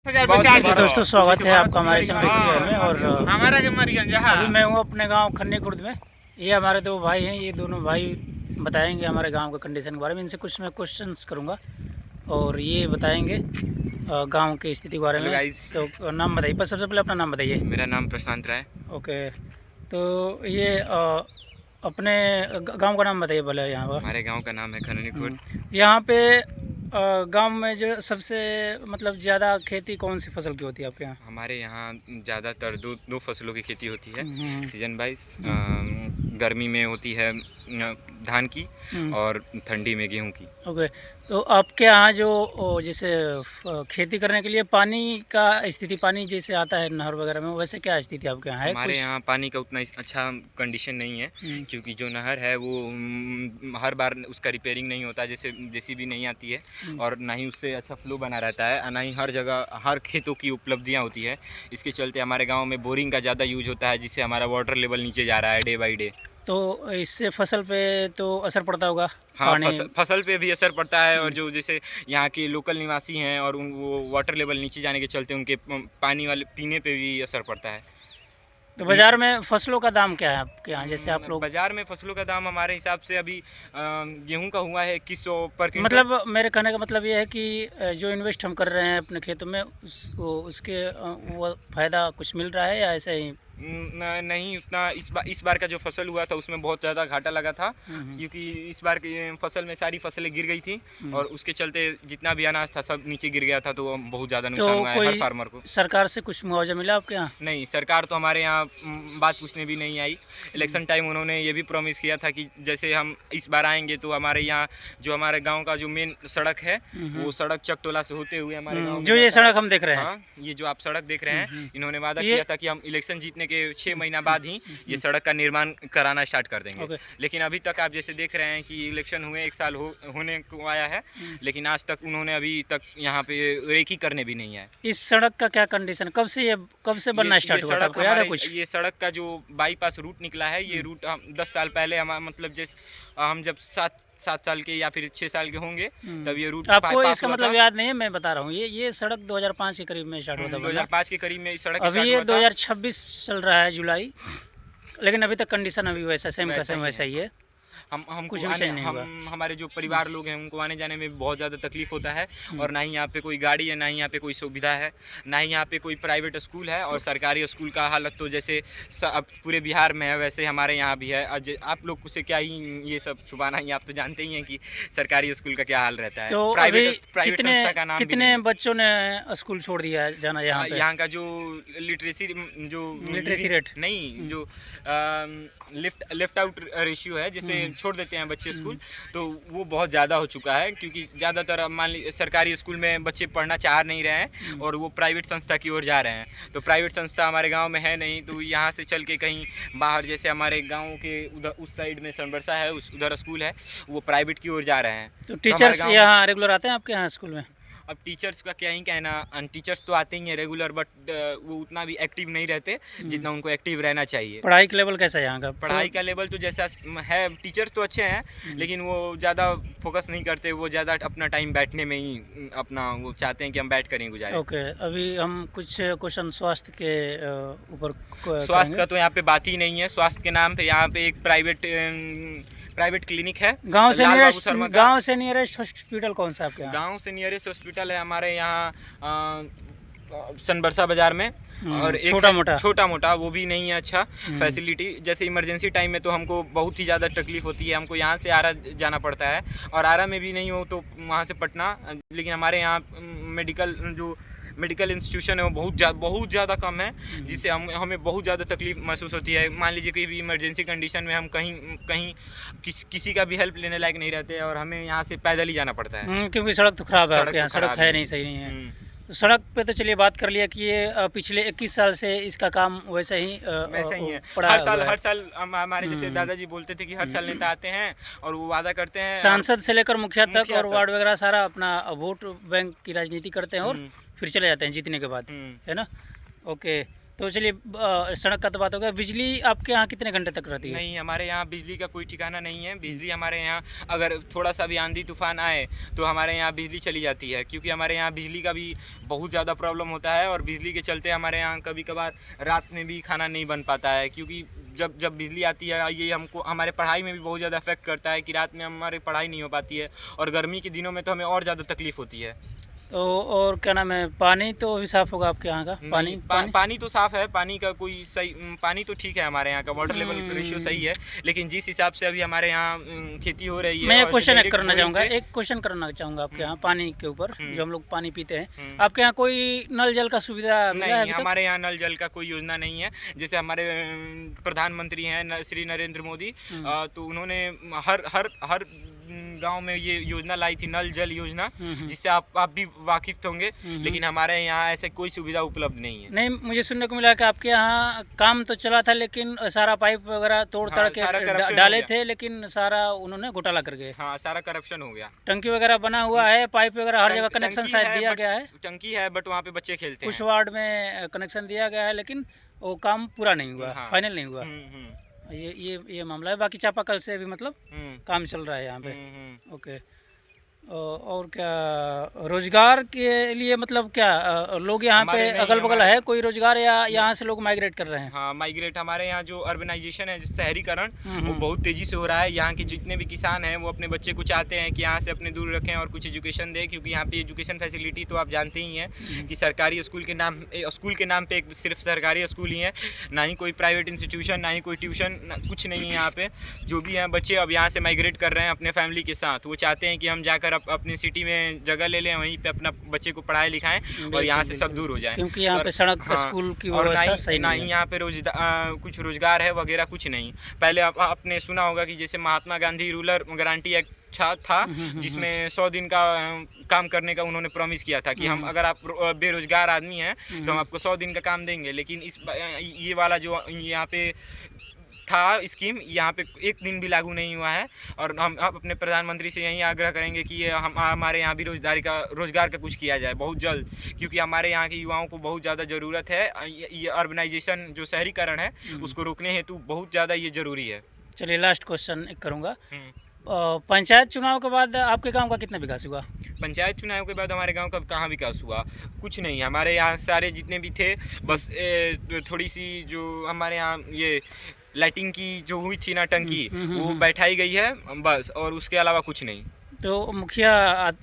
दोस्तों स्वागत है आपका हमारे चैनल में। और अभी मैं हूँ अपने गांव खन्नी खुर्द में। ये हमारे दो भाई हैं, ये दोनों भाई बताएंगे हमारे गांव के कंडीशन के बारे में। इनसे कुछ मैं क्वेश्चंस करूंगा और ये बताएंगे गांव की स्थिति के बारे में। तो नाम बताइए, पर सबसे पहले अपना नाम बताइए। मेरा नाम प्रशांत राय। ओके, तो ये अपने गांव का नाम बताइए पहले। यहाँ पर हमारे गांव का नाम है खन्नी खुर्द। यहाँ पे गांव में जो सबसे मतलब ज़्यादा खेती कौन सी फसल की होती है आपके यहाँ? हमारे यहाँ ज़्यादातर दो फसलों की खेती होती है सीजन वाइज। गर्मी में होती है धान की और ठंडी में गेहूं की। ओके, तो आपके यहाँ जो जैसे खेती करने के लिए पानी का स्थिति, पानी जैसे आता है नहर वगैरह में, वैसे क्या स्थिति आपके यहाँ है? हमारे यहाँ पानी का उतना अच्छा कंडीशन नहीं है, क्योंकि जो नहर है वो हर बार उसका रिपेयरिंग नहीं होता, जैसे जेसीबी नहीं आती है, और ना ही उससे अच्छा फ्लो बना रहता है, ना ही हर जगह हर खेतों की उपलब्धियाँ होती है। इसके चलते हमारे गाँव में बोरिंग का ज़्यादा यूज होता है, जिससे हमारा वाटर लेवल नीचे जा रहा है डे बाई डे। तो इससे फसल पे तो असर पड़ता होगा? हाँ, फसल पे भी असर पड़ता है। और जो जैसे यहाँ के लोकल निवासी हैं और वो वाटर लेवल नीचे जाने के चलते उनके पानी वाले पीने पे भी असर पड़ता है। तो बाज़ार में फसलों का दाम क्या है आपके यहाँ? जैसे आप लोग बाज़ार में फसलों का दाम हमारे हिसाब से अभी गेहूं का हुआ है 2100 पर क्विंटल। मतलब मेरे कहने का मतलब ये है कि जो इन्वेस्ट हम कर रहे हैं अपने खेतों में उसके वो फ़ायदा कुछ मिल रहा है या ऐसे ही? नहीं उतना। इस बार का जो फसल हुआ था उसमें बहुत ज़्यादा घाटा लगा था, क्योंकि इस बार की फसल में सारी फसलें गिर गई थी और उसके चलते जितना भी अनाज था सब नीचे गिर गया था, तो बहुत ज़्यादा नुकसान हुआ है हर फार्मर को। सरकार से कुछ मुआवजा मिला आपके यहाँ? नहीं, सरकार तो हमारे यहाँ बात पूछने भी नहीं आई। इलेक्शन टाइम उन्होंने ये भी प्रॉमिस किया था कि जैसे हम इस बार आएंगे तो हमारे यहाँ जो हमारे गाँव का जो मेन सड़क है वो सड़क चकटोला से होते हुए हमारे गाँव जो ये सड़क हम देख रहे हैं, ये जो आप सड़क देख रहे हैं, इन्होंने वादा किया था कि हम इलेक्शन जीतने के 6 महीना बाद ही ये सड़क का निर्माण कराना स्टार्ट कर देंगे। लेकिन अभी तक आप जैसे देख रहे हैं कि इलेक्शन हुए 1 साल होने को आया है, लेकिन आज तक उन्होंने अभी तक यहाँ पे रेकी करने भी नहीं है। इस सड़क का क्या कंडीशन, कब से बनना स्टार्ट हुआ था? आपको याद है कुछ? ये सड़क का जो बाईपास रूट निकला है, ये रूट 10 साल पहले हम मतलब जैसे हम जब 7 साल के या फिर 6 साल के होंगे तब ये रूट आपको इसका मतलब याद नहीं है? मैं बता रहा हूँ, ये सड़क 2005 के करीब में स्टार्ट हुआ था। 2005 के करीब में सड़क अभी ये 2026 चल रहा है जुलाई, लेकिन अभी तक कंडीशन अभी वैसा सेम का सेम वैसा ही है। हमारे जो परिवार लोग हैं उनको आने जाने में बहुत ज़्यादा तकलीफ होता है, और ना ही यहाँ पे कोई गाड़ी है, ना ही यहाँ पे कोई सुविधा है, ना ही यहाँ पे कोई प्राइवेट स्कूल है। और सरकारी स्कूल का हालत तो जैसे अब पूरे बिहार में है वैसे हमारे यहाँ भी है। आप लोग से क्या ही ये सब छुपाना ही, आप तो जानते ही हैं कि सरकारी स्कूल का क्या हाल रहता है। तो प्राइवेट संस्था का नाम, कितने बच्चों ने स्कूल छोड़ दिया है जाना? यहाँ का जो लिटरेसी रेट नहीं, जो लेफ्ट आउट रेशियो है, जैसे छोड़ देते हैं बच्चे स्कूल, तो वो बहुत ज़्यादा हो चुका है। क्योंकि ज़्यादातर मान लीजिए सरकारी स्कूल में बच्चे पढ़ना चाह नहीं रहे हैं और वो प्राइवेट संस्था की ओर जा रहे हैं। तो प्राइवेट संस्था हमारे गांव में है नहीं, तो यहाँ से चल के कहीं बाहर, जैसे हमारे गांव के उधर उस साइड में सनबरसा है, उधर स्कूल है, वो प्राइवेट की ओर जा रहे हैं। तो टीचर्स यहाँ रेगुलर आते हैं आपके यहाँ स्कूल में? अब टीचर्स का क्या ही कहना, टीचर्स तो आते ही हैं रेगुलर, बट वो उतना भी एक्टिव नहीं रहते जितना उनको एक्टिव रहना चाहिए। पढ़ाई का लेवल कैसा है यहाँ का? पढ़ाई का लेवल तो जैसा है, टीचर्स तो अच्छे हैं, लेकिन वो ज़्यादा फोकस नहीं करते, वो ज़्यादा अपना टाइम बैठने में ही अपना वो चाहते हैं कि हम बैठ कर ही गुजारें। ओके, अभी हम कुछ क्वेश्चन स्वास्थ्य के ऊपर। स्वास्थ्य का तो यहाँ पे बात ही नहीं है। स्वास्थ्य के नाम पे यहाँ पे एक प्राइवेट क्लिनिक है। गांव से नियरेस्ट हॉस्पिटल कौन सा आपके यहाँ? गांव से नियरेस्ट हॉस्पिटल है हमारे यहाँ सनबरसा बाजार में, और एक छोटा मोटा वो भी नहीं है अच्छा फैसिलिटी। जैसे इमरजेंसी टाइम में तो हमको बहुत ही ज़्यादा तकलीफ होती है, हमको यहाँ से आरा जाना पड़ता है, और आरा में भी नहीं हो तो वहाँ से पटना। लेकिन हमारे यहाँ मेडिकल इंस्टीट्यूशन है वो बहुत ज़्यादा कम है, जिससे हमें बहुत ज़्यादा तकलीफ महसूस होती है। मान लीजिए कोई भी इमरजेंसी कंडीशन में हम कहीं किसी का भी हेल्प लेने लायक नहीं रहते, और हमें यहाँ से पैदल ही जाना पड़ता है, क्योंकि सड़क तो खराब है। सड़क है नहीं, सही नहीं है। तो सड़क पे तो चलिए बात कर लिया कि ये पिछले 21 साल से इसका काम वैसा ही है। हर साल हमारे जैसे दादाजी बोलते थे कि हर साल नेता आते हैं और वो वादा करते हैं, सांसद से लेकर मुखिया तक और वार्ड वगैरह सारा अपना वोट बैंक की राजनीति करते हैं और फिर चले जाते हैं जीतने के बाद, है ना? ओके, तो चलिए सड़क का तो बात हो गया। बिजली आपके यहाँ कितने घंटे तक रहती है? नहीं, हमारे यहाँ बिजली का कोई ठिकाना नहीं है। बिजली हमारे यहाँ अगर थोड़ा सा भी आंधी तूफान आए तो हमारे यहाँ बिजली चली जाती है, क्योंकि हमारे यहाँ बिजली का भी बहुत ज़्यादा प्रॉब्लम होता है। और बिजली के चलते हमारे यहाँ कभी कभार रात में भी खाना नहीं बन पाता है, क्योंकि जब बिजली आती है ये हमको हमारे पढ़ाई में भी बहुत ज़्यादा इफेक्ट करता है कि रात में हमारी पढ़ाई नहीं हो पाती है। और गर्मी के दिनों में तो हमें और ज़्यादा तकलीफ़ होती है। तो और क्या नाम है, पानी तो भी साफ होगा आपके यहाँ का? पानी तो साफ है। पानी का कोई सही, पानी तो ठीक है, हमारे यहाँ का वाटर लेवल रेशियो सही है। लेकिन जिस हिसाब से अभी हमारे यहाँ खेती हो रही है, मैं क्वेश्चन करना चाहूँगा, एक क्वेश्चन करना चाहूँगा आपके यहाँ पानी के ऊपर। जो हम लोग पानी पीते हैं, आपके यहाँ कोई नल जल का सुविधा नहीं? हमारे यहाँ नल जल का कोई योजना नहीं है। जैसे हमारे प्रधानमंत्री हैं श्री नरेंद्र मोदी, तो उन्होंने हर गांव में ये योजना लाई थी, नल जल योजना, जिससे आप भी वाकिफ होंगे। लेकिन हमारे यहाँ ऐसे कोई सुविधा उपलब्ध नहीं है। नहीं, मुझे सुनने को मिला कि आपके यहाँ काम तो चला था, लेकिन सारा पाइप वगैरह तोड़ ताड़ के डाले थे, लेकिन सारा उन्होंने घोटाला कर गए। हाँ, सारा करप्शन हो गया। टंकी वगैरह बना हुआ है, पाइप वगैरह हर जगह कनेक्शन शायद दिया गया है। टंकी है, बट वहाँ पे बच्चे खेलते हैं। कुछ वार्ड में कनेक्शन दिया गया है, लेकिन वो काम पूरा नहीं हुआ, फाइनल नहीं हुआ। ये मामला है। बाकी चापाकल से भी मतलब काम चल रहा है यहाँ पे। ओके। और क्या रोजगार के लिए मतलब क्या लोग यहाँ पे अगल बगल है कोई रोजगार, या यहाँ से लोग माइग्रेट कर रहे हैं? हाँ, माइग्रेट। हमारे यहाँ जो अर्बनाइजेशन है, शहरीकरण, वो बहुत तेजी से हो रहा है। यहाँ के जितने भी किसान हैं वो अपने बच्चे को चाहते हैं कि यहाँ से अपने दूर रखें और कुछ एजुकेशन दें, क्योंकि यहाँ पे एजुकेशन फैसिलिटी तो आप जानते ही हैं कि सरकारी स्कूल के नाम पे सिर्फ सरकारी स्कूल ही है, ना ही कोई प्राइवेट इंस्टीट्यूशन, ना ही कोई ट्यूशन, कुछ नहीं है यहाँ पे। जो भी हैं बच्चे अब यहाँ से माइग्रेट कर रहे हैं अपने फैमिली के साथ। वो चाहते हैं कि हम जाकर अपनी सिटी में जगह ले लें, वहीं पे अपना बच्चे को पढ़ाए लिखाएं और यहाँ से सब दूर हो जाएं, क्योंकि यहाँ पे सड़क, स्कूल की व्यवस्था सही नहीं है। यहाँ पे कुछ रोजगार है वगैरह कुछ नहीं। पहले आपने सुना होगा कि जैसे Mahatma Gandhi rural guarantee act था, जिसमें 100 दिन का काम करने का उन्होंने प्रॉमिस किया था कि हम अगर आप बेरोजगार आदमी हैं तो हम आपको 100 दिन का काम देंगे। लेकिन ये वाला जो यहाँ पे था स्कीम, यहाँ पे एक दिन भी लागू नहीं हुआ है। और हम अपने प्रधानमंत्री से यही आग्रह करेंगे कि हमारे यहाँ भी रोजगार का कुछ किया जाए बहुत जल्द, क्योंकि हमारे यहाँ के युवाओं को बहुत ज़्यादा ज़रूरत है। ये अर्बनाइजेशन जो शहरीकरण है उसको रोकने हेतु बहुत ज़्यादा ये ज़रूरी है। चलिए लास्ट क्वेश्चन करूँगा। पंचायत चुनाव के बाद आपके गाँव का कितना विकास हुआ? पंचायत चुनाव के बाद हमारे गांव का कहाँ विकास हुआ? कुछ नहीं। हमारे यहाँ सारे जितने भी थे, बस थोड़ी सी जो हमारे यहाँ ये लाइटिंग की जो हुई थी ना टंकी, वो बैठाई गई है बस, और उसके अलावा कुछ नहीं। तो मुखिया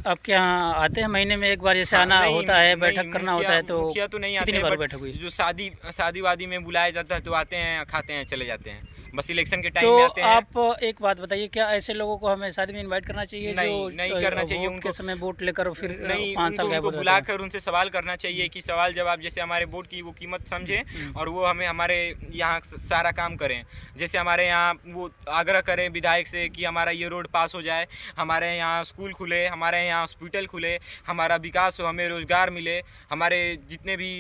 आपके यहाँ आते हैं महीने में एक बार, जैसे आना होता है, बैठक करना होता है? तो मुखिया तो नहीं आते हैं, बैठक हुई जो शादी वादी में बुलाया जाता है तो आते हैं, खाते हैं, चले जाते हैं, बस इलेक्शन के टाइम में आते हैं। आप एक बात बताइए, क्या ऐसे लोगों को हमें शादी में इनवाइट करना चाहिए? नहीं करना चाहिए। उनके समय वोट लेकर फिर नहीं, 5 साल उनको बुलाकर उनसे सवाल करना चाहिए कि सवाल जवाब, जैसे हमारे वोट की वो कीमत समझें और वो हमारे यहाँ सारा काम करें। जैसे हमारे यहाँ वो आग्रह करें विधायक से कि हमारा ये रोड पास हो जाए, हमारे यहाँ स्कूल खुले, हमारे यहाँ हॉस्पिटल खुले, हमारा विकास हो, हमें रोजगार मिले। हमारे जितने भी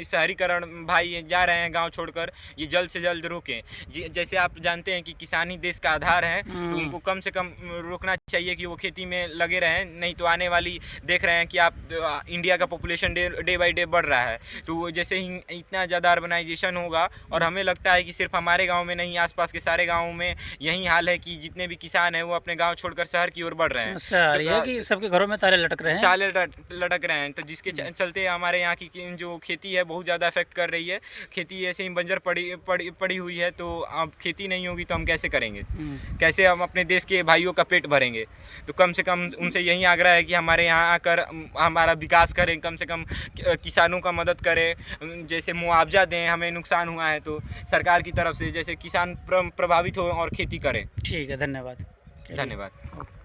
शहरीकरण भाई जा रहे हैं गाँव छोड़कर, ये जल्द से जल्द रोकें। जैसे आप जानते हैं कि किसान ही देश का आधार है, तो उनको कम से कम रोकना चाहिए कि वो खेती में लगे रहें। नहीं तो आने वाली देख रहे हैं कि आप इंडिया का पॉपुलेशन डे बाई डे बढ़ रहा है, तो जैसे ही इतना ज़्यादा अर्बनाइजेशन होगा, और हमें लगता है कि सिर्फ हमारे गांव में नहीं, आसपास के सारे गांवों में यही हाल है कि जितने भी किसान हैं वो अपने गांव छोड़कर शहर की ओर बढ़ रहे हैं। तो कि सबके घरों में ताले लटक रहे हैं, तो जिसके चलते हमारे यहाँ की जो खेती है बहुत ज़्यादा इफेक्ट कर रही है। खेती ऐसे ही बंजर पड़ी हुई है, तो अब खेती नहीं होगी तो हम कैसे करेंगे, कैसे हम अपने देश के भाइयों का पेट भरेंगे? तो कम से कम उनसे यही आग्रह है कि हमारे यहाँ आकर हमारा विकास करें, कम से कम किसानों का मदद करें, जैसे मुआवजा दें, हमें नुकसान हुआ है तो सरकार की तरफ से, जैसे किसान प्रभावित हो और खेती करें। ठीक है, धन्यवाद। धन्यवाद।